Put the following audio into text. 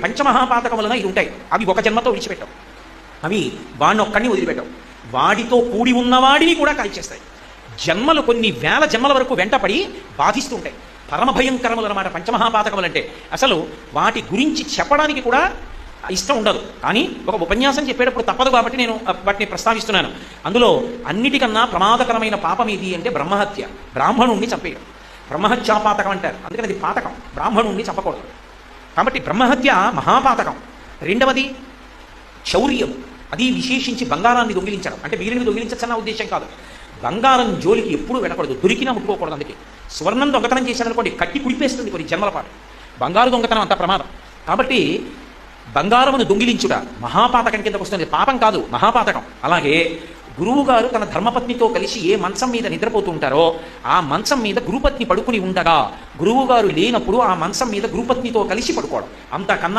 పంచమహాపాతకములన ఇది ఉంటాయి. అవి ఒక జన్మతో విడిచిపెట్టవు. అవి వాడిని ఒక్కడిని వదిలిపెట్టవు. వాడితో కూడి ఉన్నవాడిని కూడా కాల్చేస్తాయి. జన్మలు కొన్ని వేల జన్మల వరకు వెంటపడి బాధిస్తూ ఉంటాయి. పరమ భయంకరములు అన్నమాట పంచమహాపాతకములు అంటే. అసలు వాటి గురించి చెప్పడానికి కూడా ఇష్టం ఉండదు, కానీ ఒక ఉపన్యాసం చెప్పేటప్పుడు తప్పదు కాబట్టి నేను వాటిని ప్రస్తావిస్తున్నాను. అందులో అన్నిటికన్నా ప్రమాదకరమైన పాపం ఏది అంటే బ్రహ్మహత్య, బ్రాహ్మణుణ్ణి చంపేయడం. బ్రహ్మహత్యాపాతకం అంటారు, అందుకని అది పాతకం, బ్రాహ్మణుణ్ణి చంపకూడదు. కాబట్టి బ్రహ్మహత్య మహాపాతకం. రెండవది చౌర్యం, అది విశేషించి బంగారాన్ని దొంగిలించడం. అంటే మిగిలిన దొంగిలించచ్చన్న ఉద్దేశం కాదు, బంగారం జోలికి ఎప్పుడూ వెళ్ళకూడదు, దొరికినా ముట్టుకోకూడదు. అందుకే స్వర్ణం దొంగతనం చేశాడనుకోండి కట్టి కుడిపేస్తుంది కొన్ని జన్మల పాటు. బంగారు దొంగతనం అంత ప్రమాదం. కాబట్టి బంగారమును దొంగిలించుట మహాపాతకం కిందకు వస్తుంది, పాపం కాదు, మహాపాతకం. అలాగే గురువు గారు తన ధర్మపత్నితో కలిసి ఏ మంచం మీద నిద్రపోతూ ఉంటారో ఆ మంచం మీద గురుపత్ని పడుకుని ఉండగా గురువు గారు లేనప్పుడు ఆ మంచం మీద గురుపత్నితో కలిసి పడుకోవడం, అంతకన్నా